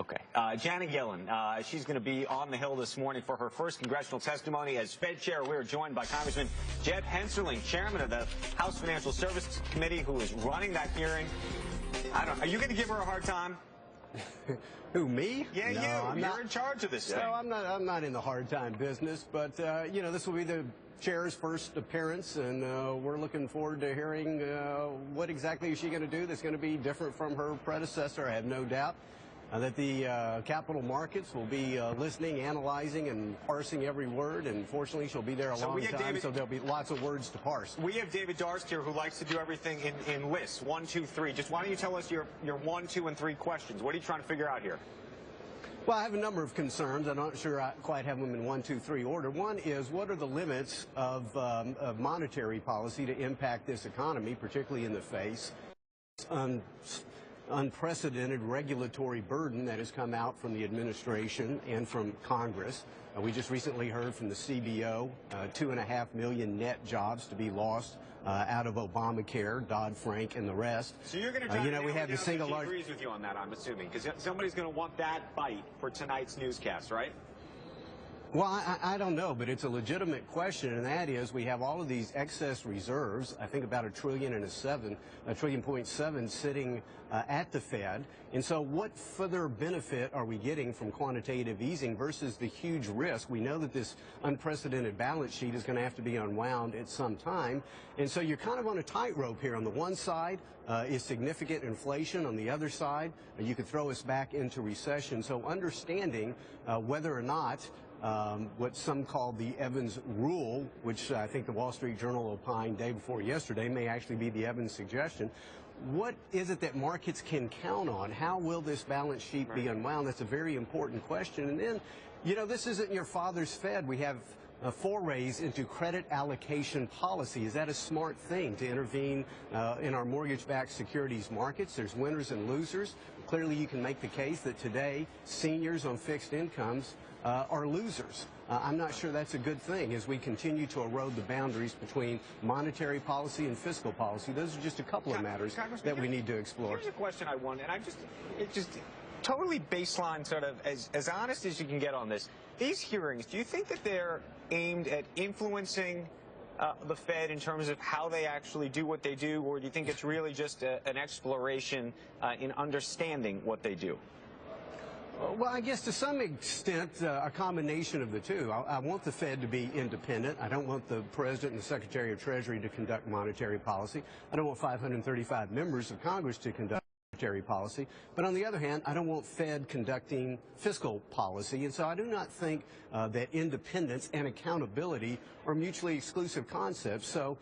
Okay. Janet Yellen, she's going to be on the Hill this morning for her first congressional testimony as Fed chair. We are joined by Congressman Jeff Hensarling, chairman of the House Financial Services Committee, who is running that hearing. Are you going to give her a hard time? Who, me? Yeah, no, you're in charge of this thing. No, I'm not in the hard time business, but, you know, this will be the chair's first appearance, and we're looking forward to hearing what exactly is she going to do that's going to be different from her predecessor. I have no doubt that the capital markets will be listening, analyzing, and parsing every word, and fortunately she'll be there a long time, so there'll be lots of words to parse. We have David Darst here, who likes to do everything in lists, 1, 2, 3. Just why don't you tell us your 1, 2, and 3 questions? What are you trying to figure out here? Well, I have a number of concerns. I'm not sure I quite have them in 1, 2, 3 order. One is, what are the limits of monetary policy to impact this economy, particularly in the face unprecedented regulatory burden that has come out from the administration and from Congress. We just recently heard from the CBO, 2.5 million net jobs to be lost out of Obamacare, Dodd-Frank, and the rest. So you're going to try we have the single large. She agrees with you on that, I'm assuming, because somebody's going to want that bite for tonight's newscast, right? Well, I don't know, but it's a legitimate question, and that is we have all of these excess reserves, I think about $1.7 trillion sitting at the Fed. And so what further benefit are we getting from quantitative easing versus the huge risk? We know that this unprecedented balance sheet is going to have to be unwound at some time. And so you're kind of on a tightrope here. On the one side is significant inflation. On the other side, you could throw us back into recession. So understanding whether or not what some call the Evans rule, which I think the Wall Street Journal opined day before yesterday may actually be the Evans suggestion. What is it that markets can count on? How will this balance sheet be unwound? That's a very important question. And then, you know, this isn't your father's Fed. We have forays into credit allocation policy. Is that a smart thing to intervene in our mortgage-backed securities markets? There's winners and losers. Clearly, you can make the case that today seniors on fixed incomes are losers. I'm not sure that's a good thing as we continue to erode the boundaries between monetary policy and fiscal policy. Those are just a couple of matters that we need to explore. Here's a question I want, and it's just totally baseline, sort of as honest as you can get on this. These hearings, do you think that they're aimed at influencing the Fed in terms of how they actually do what they do, or do you think it's really just an exploration in understanding what they do? Well, I guess to some extent, a combination of the two. I want the Fed to be independent. I don't want the President and the Secretary of Treasury to conduct monetary policy. I don't want 535 members of Congress to conduct monetary policy. But on the other hand, I don't want Fed conducting fiscal policy. And so I do not think that independence and accountability are mutually exclusive concepts. So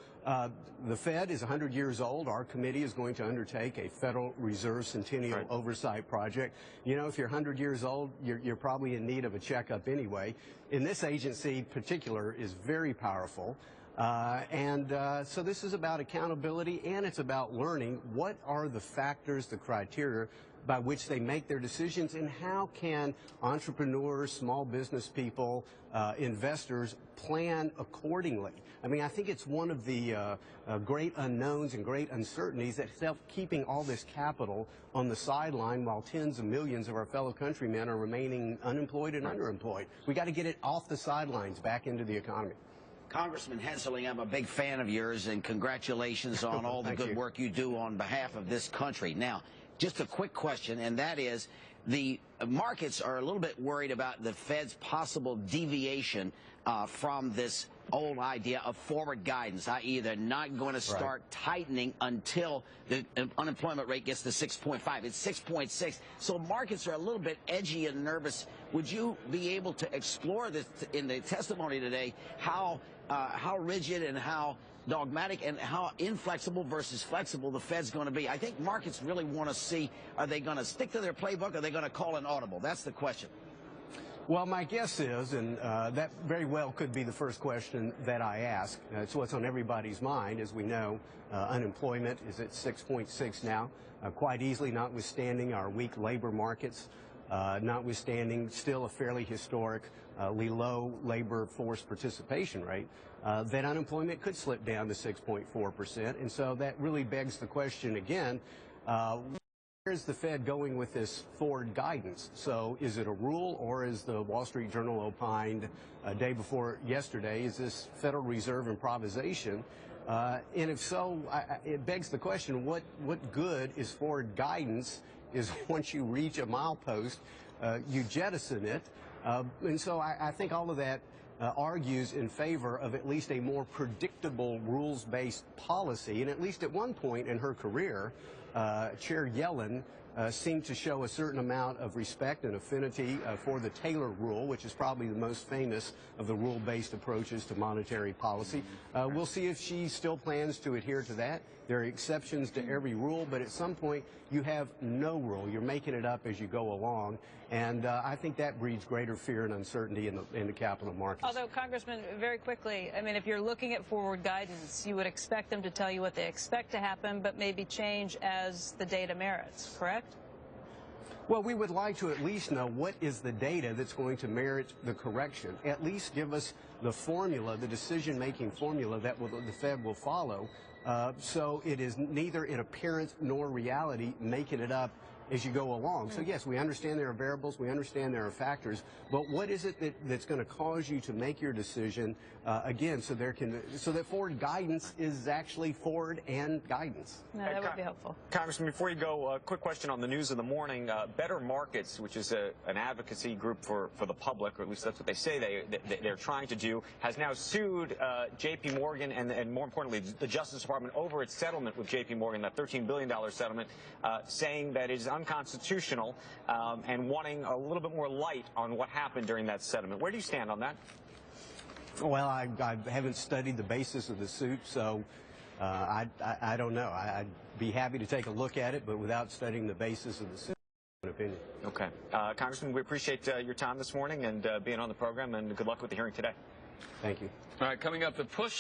the Fed is 100 years old. Our committee is going to undertake a Federal Reserve Centennial Oversight Project. You know, if you're 100 years old, you're probably in need of a checkup anyway. And this agency in particular is very powerful. So this is about accountability, and it's about learning what are the factors, the criteria by which they make their decisions, and how can entrepreneurs, small business people, investors plan accordingly. I mean, I think it's one of the great unknowns and great uncertainties that's keeping all this capital on the sideline while tens of millions of our fellow countrymen are remaining unemployed and underemployed. We got to get it off the sidelines back into the economy. Congressman Hensarling, I'm a big fan of yours, and congratulations on all the good work you do on behalf of this country. Now, just a quick question, and that is, the markets are a little bit worried about the Fed's possible deviation from this old idea of forward guidance, i.e. they're not going to start tightening until the unemployment rate gets to 6.5. It's 6.6. So markets are a little bit edgy and nervous. Would you be able to explore this in the testimony today, how rigid and how dogmatic and how inflexible versus flexible the Fed's going to be? I think markets really want to see, are they going to stick to their playbook, or are they going to call an audible? That's the question. Well, my guess is, and that very well could be the first question that I ask. It's what's on everybody's mind. As we know, unemployment is at 6.6 now, quite easily, notwithstanding our weak labor markets, notwithstanding still a fairly historically low labor force participation rate, that unemployment could slip down to 6.4%. And so that really begs the question again, Where's the Fed going with this forward guidance? So is it a rule, or is the Wall Street Journal opined day before yesterday, is this Federal Reserve improvisation? And if so, it begs the question, what good is forward guidance is once you reach a milepost, you jettison it. And so I think all of that argues in favor of at least a more predictable rules-based policy. And at least at one point in her career, Chair Yellen seemed to show a certain amount of respect and affinity for the Taylor rule, which is probably the most famous of the rule-based approaches to monetary policy. We'll see if she still plans to adhere to that. There are exceptions to every rule, but at some point you have no rule. You're making it up as you go along, and I think that breeds greater fear and uncertainty in the capital markets. Although, Congressman, very quickly, I mean, if you're looking at forward guidance, you would expect them to tell you what they expect to happen, but maybe change as the data merits, correct? Well, we would like to at least know what is the data that's going to merit the correction. At least give us the formula, the decision-making formula that the Fed will follow. So it is neither in appearance nor reality making it up as you go along. So yes, we understand there are variables, we understand there are factors, but what is it that's going to cause you to make your decision again, so that forward guidance is actually forward and guidance? No, that would be helpful. Congressman, before you go, a quick question on the news of the morning. Better Markets, which is an advocacy group for the public, or at least that's what they say they're trying to do, has now sued J.P. Morgan and more importantly the Justice Department over its settlement with J.P. Morgan, that $13 billion settlement, saying that it is unconstitutional and wanting a little bit more light on what happened during that settlement. Where do you stand on that? Well, I haven't studied the basis of the suit, so I don't know. I'd be happy to take a look at it, but without studying the basis of the suit, in my opinion. Okay. Congressman, we appreciate your time this morning and being on the program, and good luck with the hearing today. Thank you. All right, coming up, the push